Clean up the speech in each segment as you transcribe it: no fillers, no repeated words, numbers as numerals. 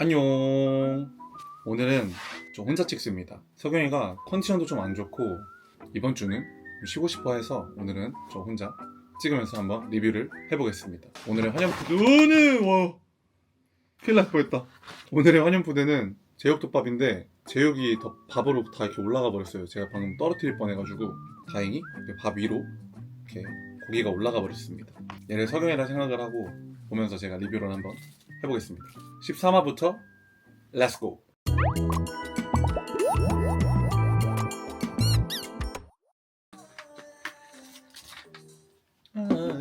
안녕. 오늘은 저 혼자 찍습니다. 석영이가 컨디션도 좀 안 좋고 이번 주는 쉬고 싶어 해서 오늘은 저 혼자 찍으면서 한번 리뷰를 해보겠습니다. 오늘의 환영푸드는 와 큰일 날 뻔했다. 오늘의 환영푸드는 제육덮밥인데 제육이 밥으로 다 이렇게 올라가 버렸어요. 제가 방금 떨어뜨릴 뻔해가지고 다행히 밥 위로 이렇게 고기가 올라가 버렸습니다. 얘를 석영이라 생각을 하고 보면서 제가 리뷰를 한번 해보겠습니다. 13화부터 렛츠고!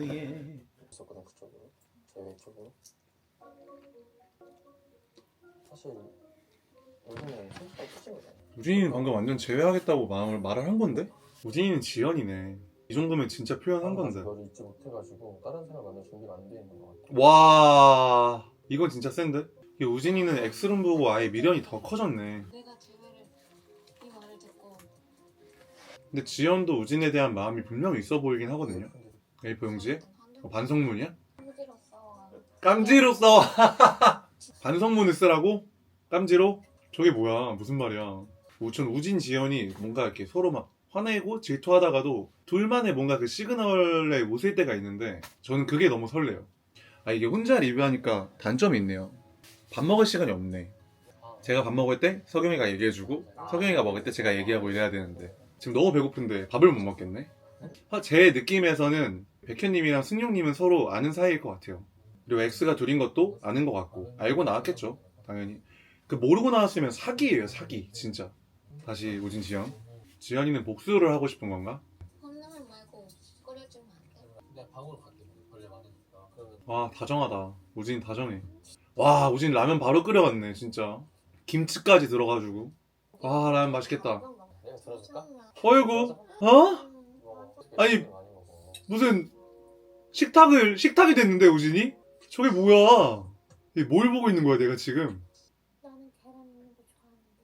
예. 있었거든 그쪽으로 제 왼쪽으로 사실 요즘에 생각보다 커진 거잖아. 우진이는 방금 완전 제외하겠다고 말을 한 건데? 우진이는 지연이네. 이 정도면 진짜 표현한 건데. 너를 잊지 못해가지고 다른 사람 만날 준비가 안 돼 있는 것 같아. 와, 이건 진짜 센데? 이 우진이는 엑스룸 보고 아예 미련이 더 커졌네. 내가 제외를 이 말을 듣고 근데 지연도 우진에 대한 마음이 분명히 있어 보이긴 하거든요. A4 용지에? 반성문이야? 깜지로써 깜지로 써! 반성문을 쓰라고? 깜지로? 저게 뭐야? 무슨 말이야? 전 우진 지연이 뭔가 이렇게 서로 막 화내고 질투하다가도 둘만의 뭔가 그 시그널에 웃을 때가 있는데 저는 그게 너무 설레요. 아, 이게 혼자 리뷰하니까 단점이 있네요. 밥 먹을 시간이 없네. 제가 밥 먹을 때 석영이가 얘기해주고 석영이가 먹을 때 제가 얘기하고 이래야 되는데 지금 너무 배고픈데 밥을 못 먹겠네. 제 느낌에서는 백현님이랑 승용님은 서로 아는 사이일 것 같아요. 그리고 X가 둘인 것도 아는 것 같고 알고 나왔겠죠 당연히. 그 모르고 나왔으면 사기예요, 사기 진짜. 다시 우진 지연이는 복수를 하고 싶은 건가? 컵라면 말고 끓여주면 안 돼? 내가 방으로 갈게. 벌레 많으니까. 그러면 와, 다정하다. 우진 다정해. 와, 우진 라면 바로 끓여갔네 진짜. 김치까지 들어가지고. 와, 라면 맛있겠다. 내가 들어줄까? 어이구, 어? 아니, 많이 먹어. 무슨 식탁이 됐는데 우진이? 저게 뭐야? 이게 뭘 보고 있는 거야 내가 지금? 나는 계란 있는 거 좋아하는데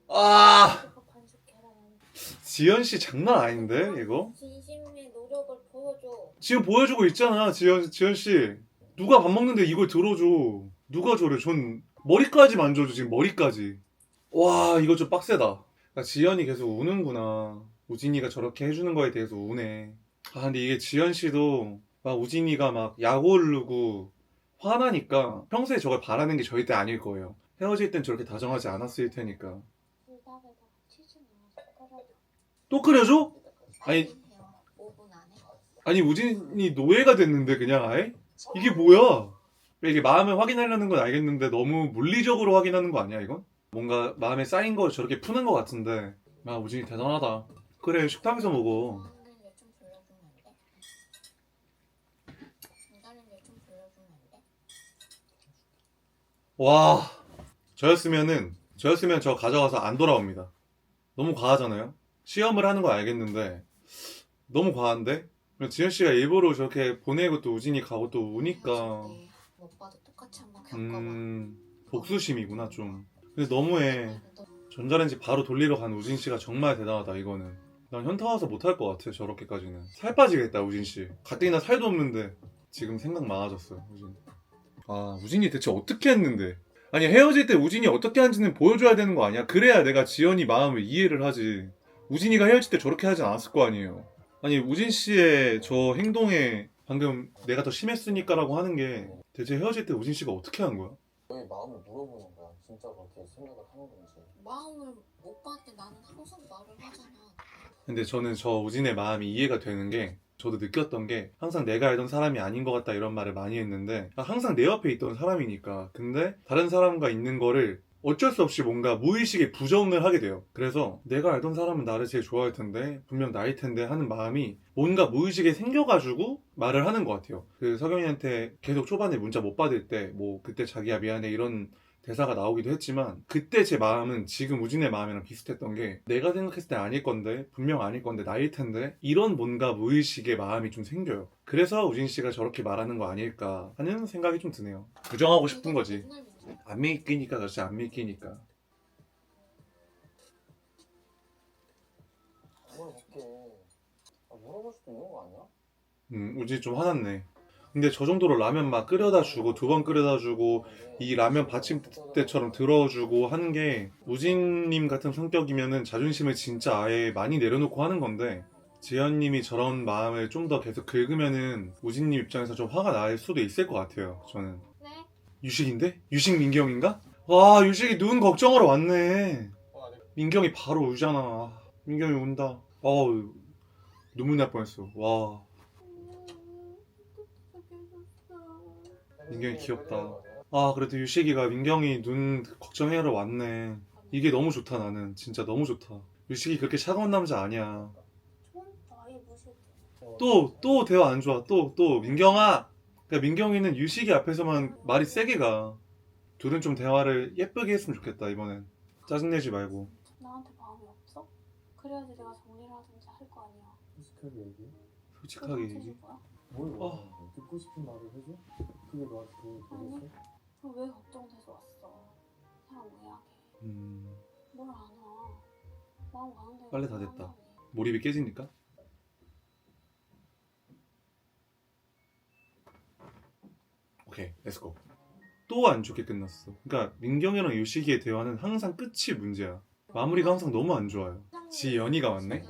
아, 이거 반숙 계란 아니야? 지연씨 장난 아닌데 이거? 진심의 노력을 보여줘. 지금 보여주고 있잖아, 지연씨. 누가 밥 먹는데 이걸 들어줘. 누가 저래. 전 머리까지 만져줘, 지금 머리까지. 와, 이거 좀 빡세다. 그러니까 지연이 계속 우는구나. 우진이가 저렇게 해주는 거에 대해서 우네. 아, 근데 이게 지연씨도 막 우진이가 막 약 오르고 화나니까 평소에 저걸 바라는 게 절대 아닐 거예요. 헤어질 땐 저렇게 다정하지 않았을 테니까. 불닭에다가 치즈 넣어서 끓여줘. 또 끓여줘? 아니, 해요. 5분 안에. 아니 우진이 노예가 됐는데 그냥 아예? 이게 뭐야? 이게 마음을 확인하려는 건 알겠는데 너무 물리적으로 확인하는 거 아니야 이건? 뭔가 마음에 쌓인 거 저렇게 푸는 거 같은데. 아, 우진이 대단하다. 그래, 식당에서 먹어. 기다리는 좀 불러주면 안 돼? 기다리는 좀 불러주면 안 돼? 와, 저였으면 저 가져가서 안 돌아옵니다. 너무 과하잖아요? 시험을 하는 거 알겠는데 너무 과한데? 지현씨가 일부러 저렇게 보내고 또 우진이 가고 또 우니까 헤어질 때 오빠도 똑같이 한번 겪어봐. 복수심이구나 좀. 근데 너무해. 전자레인지 바로 돌리러 간 우진씨가 정말 대단하다 이거는. 난 현타 와서 못할 것 같아 저렇게까지는. 살 빠지겠다 우진씨. 가뜩이나 살도 없는데. 지금 생각 많아졌어요 우진. 아, 우진이 대체 어떻게 했는데. 아니, 헤어질 때 우진이 어떻게 한지는 보여줘야 되는 거 아니야? 그래야 내가 지연이 마음을 이해를 하지. 우진이가 헤어질 때 저렇게 하진 않았을 거 아니에요. 아니, 우진씨의 저 행동에 방금 내가 더 심했으니까라고 하는 게 대체 헤어질 때 우진씨가 어떻게 한 거야? 너의 마음을 물어보는 거야. 진짜 그렇게 생각을 하는 건지. 마음을 오빠한테 나는 항상 말을 하잖아. 근데 저는 저 우진의 마음이 이해가 되는 게, 저도 느꼈던 게 항상 내가 알던 사람이 아닌 것 같다 이런 말을 많이 했는데 항상 내 옆에 있던 사람이니까. 근데 다른 사람과 있는 거를 어쩔 수 없이 뭔가 무의식에 부정을 하게 돼요. 그래서 내가 알던 사람은 나를 제일 좋아할 텐데 분명 나일 텐데 하는 마음이 뭔가 무의식에 생겨가지고 말을 하는 것 같아요. 그 석영이한테 계속 초반에 문자 못 받을 때 뭐 그때 자기야 미안해 이런 대사가 나오기도 했지만, 그때 제 마음은 지금 우진의 마음이랑 비슷했던 게, 내가 생각했을 때 아닐 건데, 분명 아닐 건데 나일 텐데, 이런 뭔가 무의식의 마음이 좀 생겨요. 그래서 우진 씨가 저렇게 말하는 거 아닐까 하는 생각이 좀 드네요. 부정하고 싶은 거지. 안 믿기니까 그렇지, 안 믿기니까. 물어볼게. 물어볼 수도 있는 거 아니야? 우진이 좀 화났네. 근데 저 정도로 라면 막 끓여다 주고 2번 끓여다 주고 이 라면 받침대처럼 들어주고 하는 게 우진님 같은 성격이면은 자존심을 진짜 아예 많이 내려놓고 하는 건데 지연님이 저런 마음을 좀 더 계속 긁으면은 우진님 입장에서 좀 화가 날 수도 있을 것 같아요. 저는 네? 유식인데? 유식 민경인가? 와 유식이 눈 걱정하러 왔네. 민경이 바로 울잖아. 민경이 운다. 어우 눈물 날 뻔했어. 와 민경이 귀엽다. 아 그래도 유식이가 민경이 눈 걱정하러 왔네. 이게 너무 좋다. 나는 진짜 너무 좋다. 유식이 그렇게 차가운 남자 아니야. 전 아예 무시해. 또 대화 안 좋아. 또 민경아. 그러니까 민경이는 유식이 앞에서만 말이 세게 가. 둘은 좀 대화를 예쁘게 했으면 좋겠다 이번엔. 짜증내지 말고. 나한테 마음이 없어? 그래야지 내가 정리를 하든지 할 거 아니야. 솔직하게 얘기해. 솔직하게 그거 얘기. 해줄 거야? 뭘 어. 원하는데? 듣고 싶은 말을 해줘? 그게 너한테 도움이 되겠어? 그럼 왜 걱정돼서 왔어? 사람 오해하게. 뭘 안 와? 마음 가는 대로 빨래 다 그냥 됐다. 한다니. 몰입이 깨지니까. 오케이, 렛츠고. 또 안 좋게 끝났어. 그러니까 민경이랑 유식이의 대화는 항상 끝이 문제야. 마무리가 항상 너무 안 좋아요. 지연이가 왔네?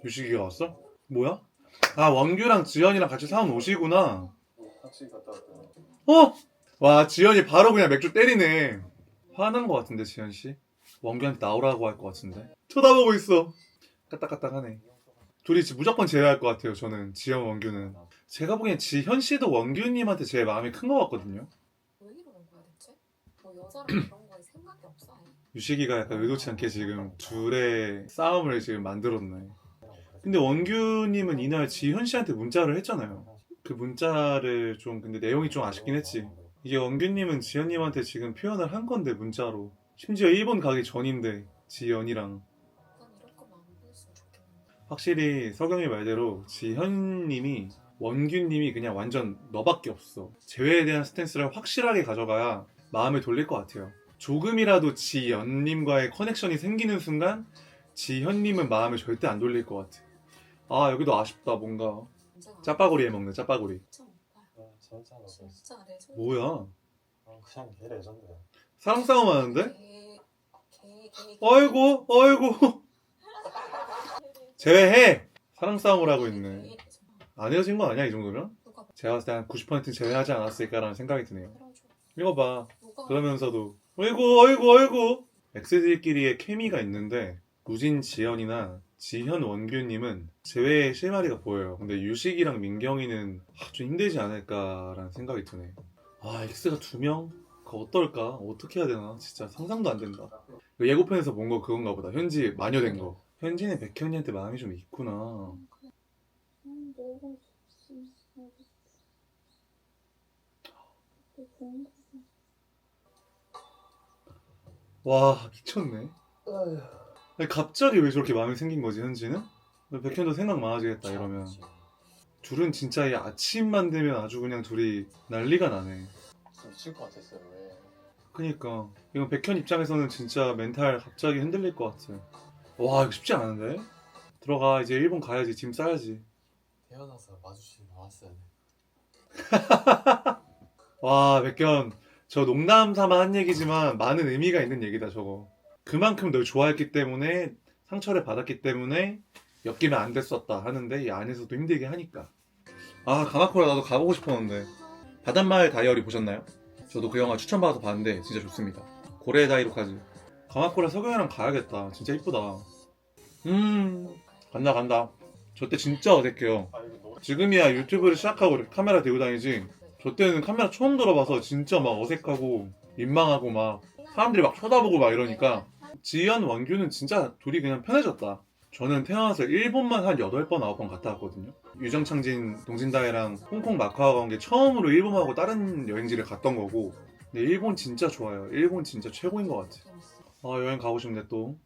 유식이가 왔어? 뭐야? 아 원규랑 지연이랑 같이 사온 옷이구나. 같이 갔다 왔더니 어? 와 지연이 바로 그냥 맥주 때리네. 화난 것 같은데 지연씨? 원규한테 나오라고 할 것 같은데. 쳐다보고 있어. 까딱까딱하네. 둘이 무조건 제외할 것 같아요. 저는 지연 원규는. 제가 보기엔 지현씨도 원규님한테 제일 마음이 큰 것 같거든요. 왜 이러는 거야 대체? 뭐 여자랑 그런 거에 생각이 없어 아예. 유식이가 약간 의도치 않게 지금 둘의 싸움을 지금 만들었네. 근데 원규님은 이날 지현씨한테 문자를 했잖아요. 그 문자를 좀 근데 내용이 좀 아쉽긴 했지. 이게 원규님은 지연님한테 지금 표현을 한 건데 문자로. 심지어 일본 가기 전인데 지연이랑. 난 이런 거만 안 보냈으면 좋겠는데. 확실히 석영이 말대로 지현님이 원규님이 그냥 완전 너밖에 없어. 재회에 대한 스탠스를 확실하게 가져가야 마음을 돌릴 것 같아요. 조금이라도 지연님과의 커넥션이 생기는 순간 지현님은 마음을 절대 안 돌릴 것 같아. 아 여기도 아쉽다 뭔가. 문제가 짜파구리 해먹네 짜파구리. 진짜 오빠야. 아 진짜 너 진짜 레전드. 뭐야? 그냥 걔 레전드야. 사랑 싸움 하는데? 개. 아이고 제외해! 사랑 싸움을 하고 있네. 개. 안 헤어진 거 아니야 이 정도면? 누가 제가 봤을 때 한 90%는 제외하지 않았을까라는 생각이 드네요. 그래줘. 이거 봐. 누가 그러면서도 아이고 엑스들끼리의 케미가 있는데 우진 지연이나 지현 원규님은 제외의 실마리가 보여요. 근데 유식이랑 민경이는 좀 힘들지 않을까라는 생각이 드네. 아 엑스가 2명? 그거 어떨까? 어떻게 해야 되나? 진짜 상상도 안 된다. 그 예고편에서 본 거 그건가 보다. 현지 마녀된 거. 현지는 백현이한테 마음이 좀 있구나. 내가 와 미쳤네. 아니, 갑자기 왜 저렇게 마음이 생긴 거지 현지는? 백현도 생각 많아지겠다 이러면. 둘은 진짜 이 아침만 되면 아주 그냥 둘이 난리가 나네. 미칠 것 같았어요. 왜? 그니까 이건 백현 입장에서는 진짜 멘탈 갑자기 흔들릴 것 같아. 와 이거 쉽지 않은데? 들어가 이제 일본 가야지. 짐 싸야지. 태어나서 마주치지 나왔어야 돼. 와 백현 저 농담 삼아 한 얘기지만 많은 의미가 있는 얘기다 저거. 그만큼 널 좋아했기 때문에 상처를 받았기 때문에 엮이면 안 됐었다 하는데 이 안에서도 힘들게 하니까. 아 가마쿠라 나도 가보고 싶었는데. 바닷마을 다이어리 보셨나요? 저도 그 영화 추천받아서 봤는데 진짜 좋습니다. 고레 다이로까지. 가마쿠라 석영이랑 가야겠다. 진짜 이쁘다. 간다. 저 때 진짜 어색해요. 아 이거 노래 지금이야 유튜브를 시작하고 이렇게 카메라 들고 다니지. 저 때는 카메라 처음 들어봐서 진짜 막 어색하고 민망하고 막 사람들이 막 쳐다보고 막 이러니까 지연 원규는 진짜 둘이 그냥 편해졌다. 저는 태어나서 일본만 한 8번 9번 갔다 왔거든요. 유정창진 동진다이랑 홍콩 마카오 간 게 처음으로 일본하고 다른 여행지를 갔던 거고. 근데 일본 진짜 좋아요. 일본 진짜 최고인 것 같아. 아 여행 가고 싶네 또.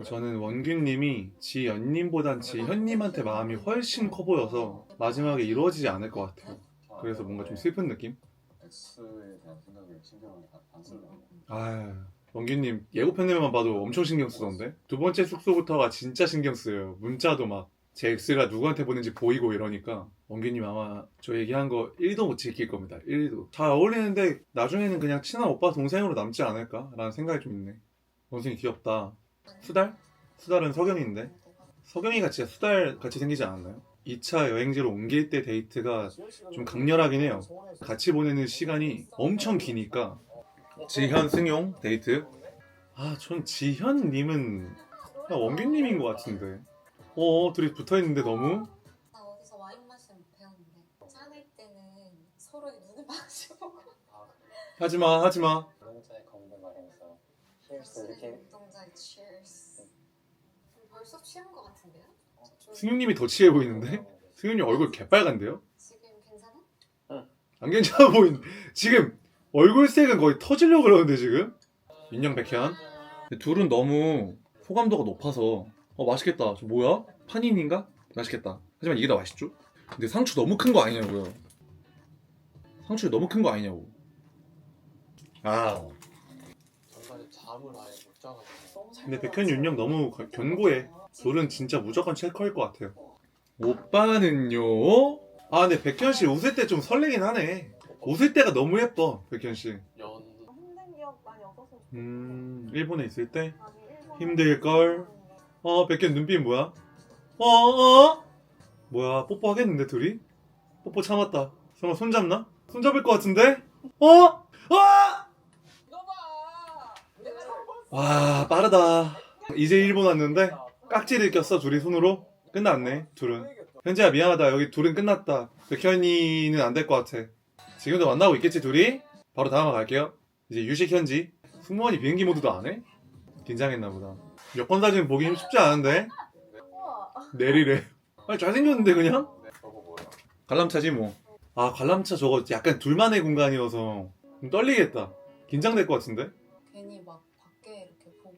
저는 원규님이 지연님보단 지현님한테 마음이 훨씬 커 보여서 마지막에 이루어지지 않을 것 같아요. 그래서 뭔가 좀 슬픈 느낌? X에 대한 생각을 신경을 안 쓰려고. 아 원규님 예고편에만 봐도 엄청 신경 쓰던데? 2번째 숙소부터가 진짜 신경 쓰여요. 문자도 막 제 X가 누구한테 보낸지 보이고 이러니까 원규님 아마 저 얘기한 거 1도 못 지킬 겁니다. 1도. 잘 어울리는데 나중에는 그냥 친한 오빠 동생으로 남지 않을까라는 생각이 좀 있네. 원순이 귀엽다. 수달? 수달은 석영이인데 석영이가 진짜 수달 같이 생기지 않았나요? 2차 여행지로 옮길 때 데이트가 좀 강렬하긴 해요. 같이 보내는 시간이 엄청 기니까. 지현, 승용 데이트. 아, 전 지현님은 그냥 원규님인 것 같은데. 둘이 붙어있는데 너무? 나 어디서 와인 마시는 거 배웠는데 짠할 때는 서로의 눈을 마주보고 하지마. 운동자의 건배 말하면서 cheers 역시 이렇게 운동자의 cheers. 벌써 취한 거 같은데요? 승용님이 더 취해 보이는데? 승용님 얼굴 개빨간데요? 지금 괜찮아? 안 괜찮아 보인. 지금 얼굴색은 거의 터지려고 그러는데 지금? 민영 백현. 둘은 너무 호감도가 높아서 맛있겠다. 저 뭐야? 파닌인가? 맛있겠다. 하지만 이게 더 맛있죠? 근데 상추 너무 큰 거 아니냐고요. 상추 너무 큰 거 아니냐고. 아, 전날에 잠을 아예 못 자가지고 근데 백현 윤영 너무 견고해. 둘은 진짜 무조건 체크할 것 같아요. 오빠는요? 아, 근데 백현 씨 웃을 때 좀 설레긴 하네. 웃을 때가 너무 예뻐, 백현 씨. 연 힘든 기억 많이 없었으면 좋겠어. 일본에 있을 때 아니, 일본 힘들걸. 백현 눈빛 뭐야? 뭐야, 뽀뽀 하겠는데 둘이? 뽀뽀 참았다. 설마 손잡나? 손잡을 것 같은데? 와, 빠르다. 이제 일본 왔는데 깍지를 꼈어 둘이 손으로. 끝났네 둘은. 현지야 미안하다, 여기 둘은 끝났다. 백현이는 안 될 것 같아. 지금도 만나고 있겠지 둘이? 바로 다음 갈게요. 이제 유식 현지. 승무원이 비행기 모드도 안 해? 긴장했나 보다. 여권 사진 보기 쉽지 않은데? 우와. 내리래. 아니 잘생겼는데 그냥? 저거 뭐야? 관람차지 뭐. 아, 관람차 저거 약간 둘만의 공간이어서 좀 떨리겠다. 긴장될 것 같은데? 괜히 막 밖에 이렇게 보고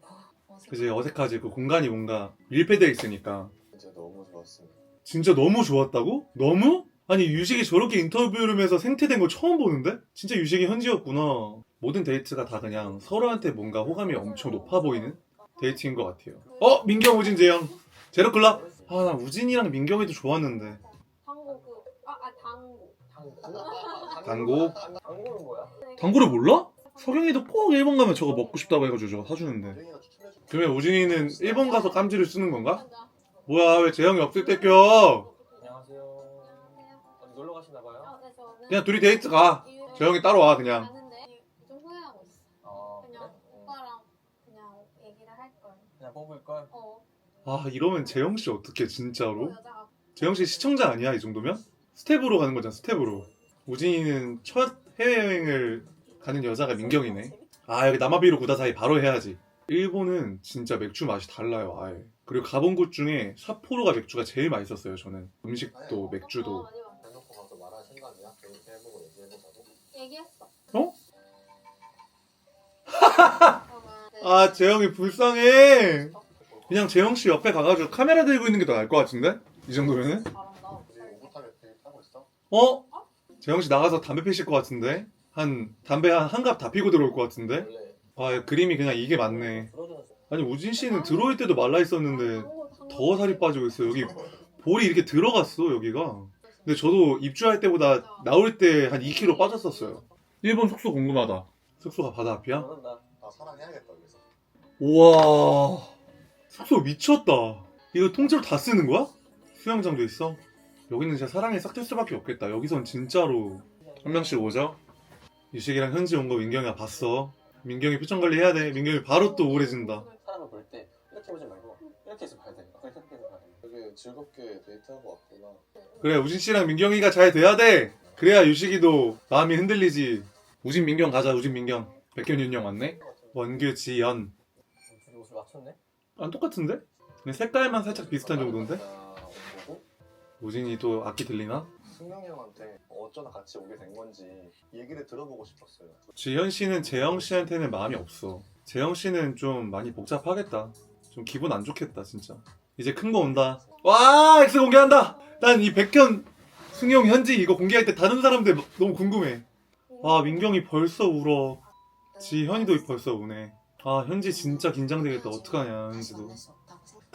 그지, 어색하지. 그 공간이 뭔가 밀폐되어 있으니까. 진짜 너무 좋았습니다. 진짜 너무 좋았다고? 너무? 아니 유식이 저렇게 인터뷰룸에서 생태된 거 처음 보는데? 진짜 유식이 현지였구나. 모든 데이트가 다 그냥 서로한테 뭔가 호감이 엄청 높아 보이는 데이트인 것 같아요. 민경, 우진, 재영 제로클럽. 아, 나 우진이랑 민경이도 좋았는데. 당고 당고. 당고? 당고는 뭐야? 당구를 몰라? 석영이도 꼭 일본 가면 저거 먹고 싶다고 해가지고 저거 사주는데. 땡이가 추천해줘. 그러면 우진이는 일본 가서 깜지를 쓰는 건가? 뭐야, 왜 재영이 없을 때 껴? 안녕하세요. 어디 놀러 가시나 봐요? 네, 저는 그냥 둘이 데이트 가. 재영이 따로 와 그냥. 가는데 좀 후회하고 있어. 아 그냥 오빠랑 그냥 얘기를 할 걸. 그냥 뽑을 걸. 아, 이러면 재영씨 어떡해 진짜로? 여자가 재영씨 시청자 아니야 이 정도면? 스텝으로 가는 거잖아, 스텝으로. 우진이는 첫 해외여행을 가는 여자가 민경이네. 아, 여기 남아비로 구다사이 바로 해야지. 일본은 진짜 맥주 맛이 달라요 아예. 그리고 가본 곳 중에 삿포로가 맥주가 제일 맛있었어요 저는. 음식도 맥주도. 많이 봤어. 대놓고 가서 말할 생각이야? 데이트 해보고 얘기해보자고. 얘기했어. 어? 네. 아, 재영이 불쌍해. 그냥 재영씨 옆에 가가지고 카메라 들고 있는 게 더 나을 것 같은데? 이 정도면은? 잘한다. 우리 오붓하게 데이트 하고 있어? 재영씨 나가서 담배 피실 것 같은데? 담배 한 갑 다 피고 들어올 것 같은데? 원래 아, 그림이 그냥 이게 맞네. 들어주는 아니, 우진씨는 들어올 때도 말라 있었는데 더 살이 빠지고 있어. 여기 볼이 이렇게 들어갔어 여기가. 근데 저도 입주할 때보다 나올 때 한 2kg 빠졌었어요. 일본 숙소 궁금하다. 숙소가 바다 앞이야? 너는 나 사랑해야겠다 여기서. 우와, 숙소 미쳤다. 이거 통째로 다 쓰는 거야? 수영장도 있어? 여기는 진짜 사랑이 싹 틀 수밖에 없겠다. 여기선 진짜로. 한 명씩 오죠? 유식이랑 현지 온 거 민경이가 봤어. 민경이 표정 관리 해야 돼. 민경이 바로 또 우울해진다. 사람을 볼 때 이렇게 보지 말고 이렇게 해서 봐야 돼. 이렇게 해서 봐야 돼. 되게 즐겁게 데이트하고 왔구나. 그래, 우진씨랑 민경이가 잘 돼야 돼. 그래야 유식이도 마음이 흔들리지. 우진 민경 가자. 우진 민경. 백현 윤영 왔네. 원규 지연. 둘이 옷을 맞췄네? 안 똑같은데? 근데 색깔만 살짝 비슷한 정도인데? 보고 우진이 또 악기 들리나? 승명이 형한테 어쩌다 같이 오게 된 건지 얘기를 들어보고 싶었어요. 지현 씨는 재영 씨한테는 마음이 없어. 재영 씨는 좀 많이 복잡하겠다. 좀 기분 안 좋겠다 진짜. 이제 큰 거 온다. 와, X 공개한다. 난 이 백현, 승용, 현지 이거 공개할 때 다른 사람들 너무 궁금해. 아, 민경이 벌써 울어. 지현이도 벌써 우네. 아, 현지 진짜 긴장되겠다. 어떡하냐 현지도.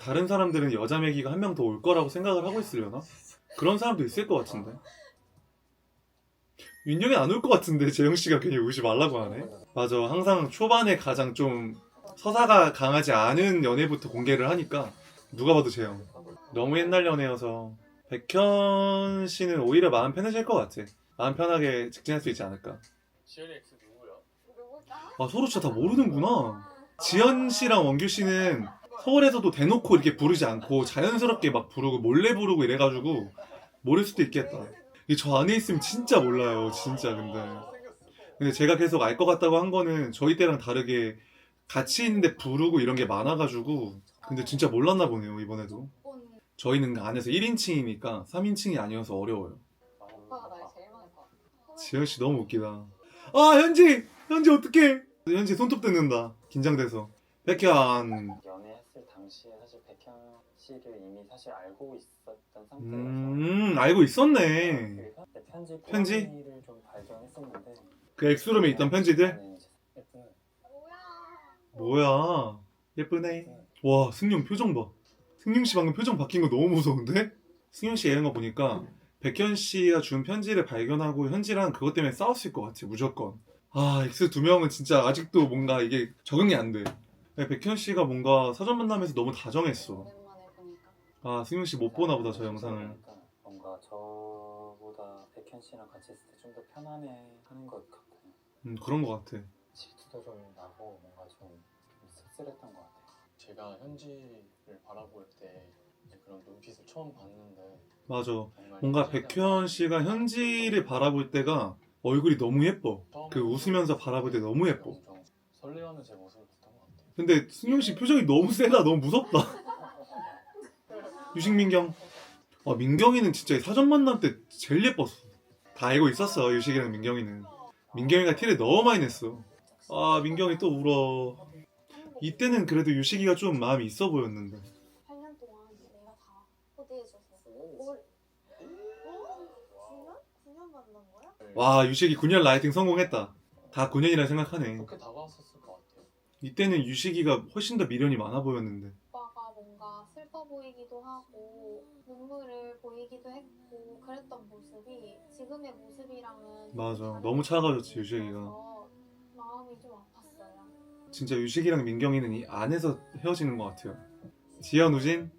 다른 사람들은 여자 매기가 한 명 더 올 거라고 생각을 하고 있으려나? 그런 사람도 있을 것 같은데. 민경이 안 올 것 같은데 재영씨가 괜히 오지 말라고 하네. 맞아, 항상 초반에 가장 좀 서사가 강하지 않은 연애부터 공개를 하니까 누가 봐도 재영. 너무 옛날 연애여서 백현 씨는 오히려 마음 편해질 것 같아. 마음 편하게 직진할 수 있지 않을까. 지연이 X 누구야? 누굴까? 아, 서로 진짜 다 모르는구나. 지연 씨랑 원규 씨는 서울에서도 대놓고 이렇게 부르지 않고 자연스럽게 막 부르고 몰래 부르고 이래가지고 모를 수도 있겠다. 이게 저 안에 있으면 진짜 몰라요, 진짜. 근데 제가 계속 알 것 같다고 한 거는 저희 때랑 다르게 같이 있는데 부르고 이런 게 많아가지고. 근데 진짜 몰랐나 보네요, 이번에도. 저희는 안에서 1인칭이니까 3인칭이 아니어서 어려워요. 오빠가 날 제일 많이 봐. 지현 씨 너무 웃기다. 아, 현지 어떡해. 현지 손톱 뜯는다, 긴장돼서. 백현. 연애했을 당시에 사실 백현 씨를 이미 사실 알고 있었던 상태라서 알고 있었네. 그래서 편지 편지? 꼬라미를 좀 발견했었는데 그 엑스룸에 있던 편지들? 나는 이제 예쁜 뭐야, 예쁘네. 와, 승용 표정 봐. 승용 씨 방금 표정 바뀐 거 너무 무서운데? 승용 씨 이런 거 보니까 백현 씨가 준 편지를 발견하고 현지랑 그것 때문에 싸웠을 것 같아, 무조건. 아, 엑스 두 명은 진짜 아직도 뭔가 이게 적응이 안 돼. 백현 씨가 뭔가 사전 만남에서 너무 다정했어. 오랜만에 보니까. 아, 승용 씨 못 보나 보다, 저 영상을. 그러니까 뭔가 저보다 백현 씨랑 같이 있을 때 좀 더 편안해 하는 것 같고 그런 것 같아. 질투도 좀 나고 뭔가 좀 씁쓸했던 것 같아요. 제가 현지를 바라볼 때 이제 그런 눈빛을 처음 봤는데 맞아. 정말 뭔가 현지에 대한 백현 씨가 현지를 바라볼 때가 얼굴이 너무 예뻐. 그 웃으면서 바라볼 때 너무 예뻐. 엄청 설레하는 제 모습을 봤던 것 같아요. 근데 승용 씨 표정이 너무 세다. 너무 무섭다. 유식민경. 아, 민경이는 진짜 사전 만남 때 제일 예뻤어. 다 알고 있었어, 유식이랑 민경이는. 민경이가 티를 너무 많이 냈어. 아, 민경이 또 울어. 이때는 그래도 유식이가 좀 마음이 있어 보였는데. 8년 동안 내가 다 코디해줘서 뭘 9년 만난 거야? 와, 유식이 9년 라이팅 성공했다. 다 9년이라 생각하네. 그렇게 다가왔었을 것 같아요. 이때는 유식이가 훨씬 더 미련이 많아 보였는데. 오빠가 뭔가 슬퍼 보이기도 하고 눈물을 보이기도 했고 그랬던 모습이 지금의 모습이랑은 맞아. 다른 너무 차가워졌지, 모습이 유식이가. 있어서 마음이 좀 아팠어요. 진짜 유식이랑 민경이는 이 안에서 헤어지는 것 같아요. 지연, 우진?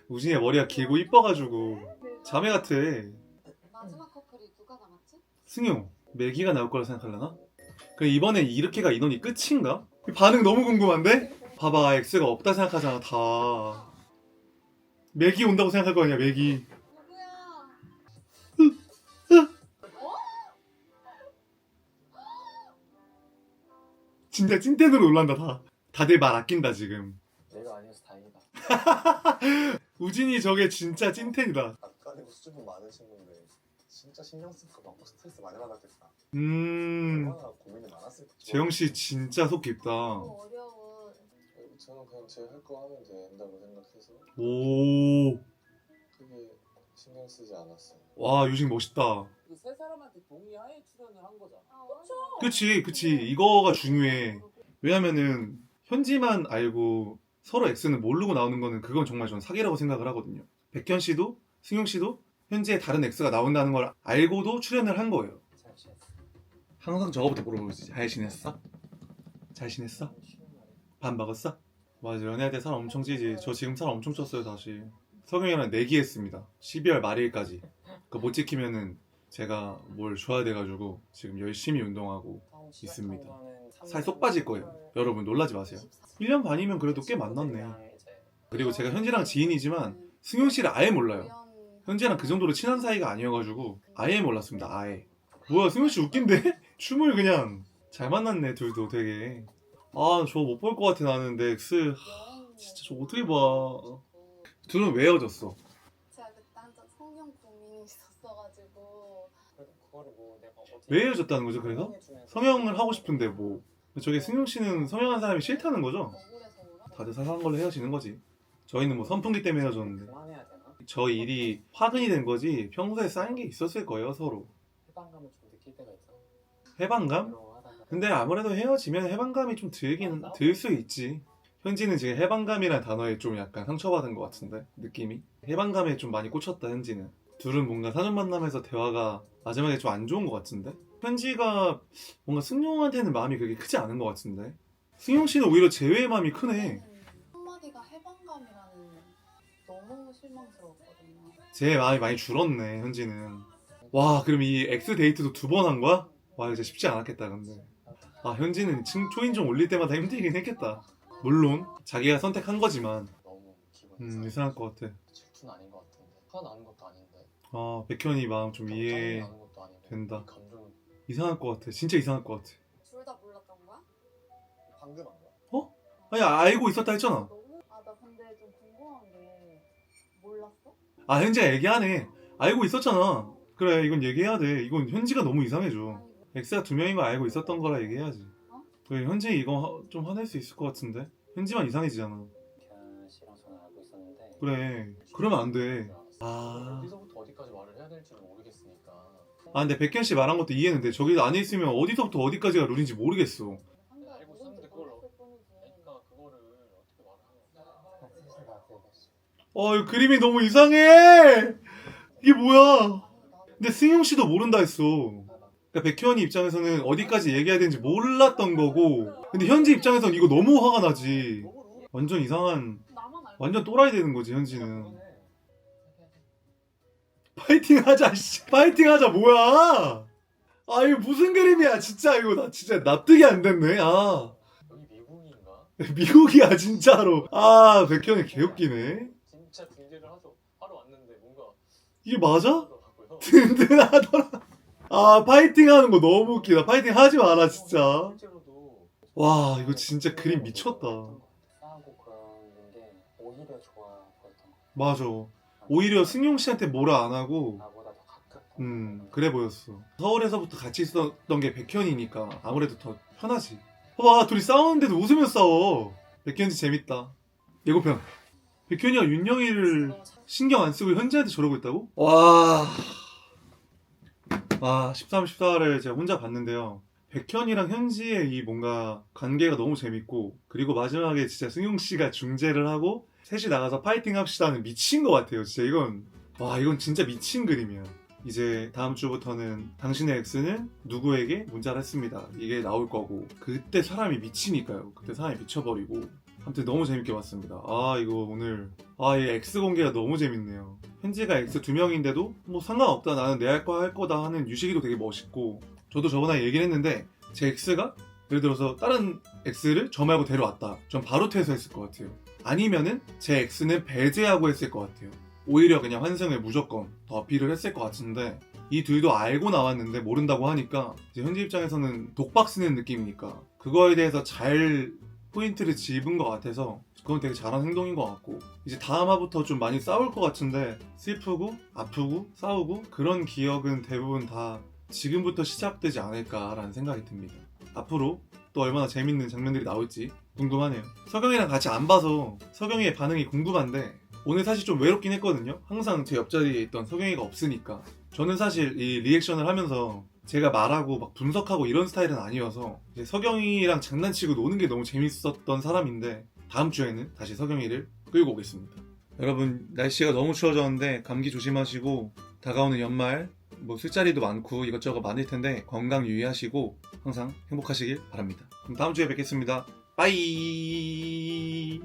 우진의 머리가 길고 이뻐가지고 자매 같아. 마지막 커플이 누가 남았지? 승용, 매기가 나올 거라 생각하려나? 그럼 이번에 이렇게가 인원이 끝인가? 반응 너무 궁금한데? 봐봐, X가 없다 생각하잖아, 다. 매기 온다고 생각할 거 아니야, 매기. 누구야? 진짜 찐텐으로 놀란다, 다. 다들 말 아낀다, 지금. 내가 아니어서 다행이다. 우진이 저게 진짜 찐텐이다. 아까는 수줍음 많은 친구인데 진짜 신경 쓰고 막 스트레스 많이 받았겠다. 얼마나 고민이 많았을까. 재영씨 진짜 속 깊다. 너무 어려운 저는 그냥 제 할 거 하면 된다고 생각해서 오, 크게 신경 쓰지 않았어요. 와, 유식 멋있다. 그 세 사람한테 동의하에 출연을 한 거잖아. 그치. 이거가 중요해. 왜냐면은 현지만 알고 서로 X는 모르고 나오는 거는 그건 정말 전 사기라고 생각을 하거든요. 백현 씨도 승용 씨도 현지에 다른 X가 나온다는 걸 알고도 출연을 한 거예요. 잘 지냈어. 항상 저거부터 물어보지. 잘 지냈어? 잘 지냈어? 쉬는 날에 밥 먹었어? 맞아, 연애할 때 살 엄청 찌지. 저 지금 살 엄청 쪘어요, 다시. 석영이랑 내기했습니다. 12월 말일까지. 그거 못 지키면은 제가 뭘 줘야 돼가지고 지금 열심히 운동하고 있습니다. 살 쏙 빠질 거예요. 여러분 놀라지 마세요. 1년 반이면 그래도 꽤 만났네. 그리고 제가 현지랑 지인이지만 승용 씨를 아예 몰라요. 현지랑 그 정도로 친한 사이가 아니어가지고 아예 몰랐습니다. 아예. 뭐야, 승용 씨 웃긴데? 춤을 그냥 잘 만났네, 둘도 되게. 아, 저 못 볼 것 같아, 나는. 내 X. 진짜 저 어떻게 봐. 둘은 왜 헤어졌어? 제가 그때 한참 성형 고민이 있었어가지고 그거를 뭐 내가 어떻게 왜 헤어졌다는 거죠, 그래서? 성형을 하고 싶은데 뭐. 저게 승용 씨는 성형한 사람이 싫다는 거죠? 다들 사소한 걸로 헤어지는 거지. 저희는 뭐 선풍기 때문에 헤어졌는데. 그만해야 되나? 저 일이 화근이 된 거지 평소에 쌓인 게 있었을 거예요, 서로. 해방감을 좀 느낄 때가 있어. 해방감? 괴로워하다가 근데 아무래도 헤어지면 해방감이 좀 들 수 있지. 현지는 지금 해방감이라는 단어에 좀 약간 상처받은 것 같은데 느낌이 해방감에 좀 많이 꽂혔다 현지는. 둘은 뭔가 사전 만남에서 대화가 마지막에 좀 안 좋은 것 같은데 현지가 뭔가 승용한테는 마음이 그렇게 크지 않은 것 같은데 승용 씨는 오히려 재회의 마음이 크네. 한마디가 해방감이라는 너무 실망스러웠거든요. 제 마음이 많이 줄었네 현지는. 와 그럼 이 X 데이트도 2번 한 거야? 와 이거 진짜 쉽지 않았겠다 근데. 아 현지는 초인종 올릴 때마다 힘들긴 했겠다. 물론 자기가 선택한 거지만 너무 기분이 이상할 것 같아. 질투는 아닌 것 같은데 화가 나는 것도 아닌데 아 백현이 마음 좀 짜증이 이해 나는 것도 아닌데 된다. 감정이 이상할 것 같아. 진짜 이상할 것 같아. 둘 다 몰랐던 거야? 방금 한 거야? 아니 알고 있었다 했잖아. 너무 나 근데 좀 궁금한 게 몰랐어? 아 현지가 얘기하네. 알고 있었잖아. 그래 이건 얘기해야 돼. 이건 현지가 너무 이상해져. 아니, X가 2명인 거 알고 있었던 거라 얘기해야지. 어? 그래 현지 이거 좀 화낼 수 있을 것 같은데. 현지만 이상해지잖아. 백현 씨랑 저는 알고 있었는데 그래 그러면 안 돼. 아... 아. 어디서부터 어디까지 말을 해야 될지를 모르겠으니까 아 근데 백현 씨 말한 것도 이해는 돼. 저기 안에 있으면 어디서부터 어디까지가 룰인지 모르겠어. 한달 알고 누군지 있었는데 그걸 몰랐을 뿐이지. 그러니까 그거를 어떻게 말을 하는 거야 셋이 나한테 얘기했어. 이 그림이 너무 이상해. 이게 뭐야? 아니, 나도 근데 승용 씨도 모른다 했어. 그러니까 백현이 입장에서는 어디까지 얘기해야 되는지 몰랐던 거고, 근데 현지 입장에서는 이거 너무 화가 나지. 완전 이상한, 나만 알고 완전 또라이 되는 거지 현지는. 파이팅 하자, 씨. 파이팅 하자, 뭐야? 아, 이거 무슨 그림이야, 진짜. 이거 나 진짜 납득이 안 됐네. 아, 여기 미국인가? 미국이야, 진짜로. 아, 백현이 개웃기네. 진짜 중재를 하러 왔는데 뭔가 이게 맞아? 하더라고요. 든든하더라. 아, 파이팅 하는 거 너무 웃기다. 파이팅 하지 마라, 진짜. 실제로도 와, 이거 진짜 그림 미쳤다. 싸우고 그러는 게 오히려 좋아 보였던 거. 맞아. 오히려 승용 씨한테 뭐라 안 하고, 나보다 더 가깝던 그래 보였어. 서울에서부터 같이 있었던 게 백현이니까 아무래도 더 편하지. 봐봐, 둘이 싸우는데도 웃으면서 싸워. 백현이 재밌다. 예고편. 백현이가 윤영이를 신경 안 쓰고 현지한테 저러고 있다고? 와. 13, 14를 제가 혼자 봤는데요. 백현이랑 현지의 이 뭔가 관계가 너무 재밌고, 그리고 마지막에 진짜 승용 씨가 중재를 하고, 셋이 나가서 파이팅 합시다는 미친 것 같아요. 진짜 이건 진짜 미친 그림이야. 이제 다음 주부터는 당신의 X는 누구에게 문자를 했습니다. 이게 나올 거고, 그때 사람이 미치니까요. 그때 사람이 미쳐버리고. 아무튼 너무 재밌게 봤습니다. 이거 오늘 이 X 공개가 너무 재밌네요. 현지가 X 2명인데도 뭐 상관없다, 나는 내 할 거다 하는 유식이도 되게 멋있고, 저도 저번에 얘기를 했는데 제 X가 예를 들어서 다른 X를 저 말고 데려왔다, 전 바로 퇴소했을 것 같아요. 아니면은 제 X는 배제하고 했을 것 같아요. 오히려 그냥 환승을 무조건 더 어필을 했을 것 같은데, 이 둘도 알고 나왔는데 모른다고 하니까 이제 현지 입장에서는 독박 쓰는 느낌이니까 그거에 대해서 잘 포인트를 짚은 것 같아서 그건 되게 잘한 행동인 것 같고, 이제 다음 화부터 좀 많이 싸울 것 같은데 슬프고 아프고 싸우고 그런 기억은 대부분 다 지금부터 시작되지 않을까라는 생각이 듭니다. 앞으로 또 얼마나 재밌는 장면들이 나올지 궁금하네요. 서경이랑 같이 안 봐서 서경이의 반응이 궁금한데, 오늘 사실 좀 외롭긴 했거든요. 항상 제 옆자리에 있던 서경이가 없으니까. 저는 사실 이 리액션을 하면서 제가 말하고 막 분석하고 이런 스타일은 아니어서 이제 서경이랑 장난치고 노는 게 너무 재밌었던 사람인데, 다음 주에는 다시 서경이를 끌고 오겠습니다. 여러분, 날씨가 너무 추워졌는데 감기 조심하시고, 다가오는 연말 뭐 술자리도 많고 이것저것 많을 텐데 건강 유의하시고 항상 행복하시길 바랍니다. 그럼 다음 주에 뵙겠습니다. 빠이.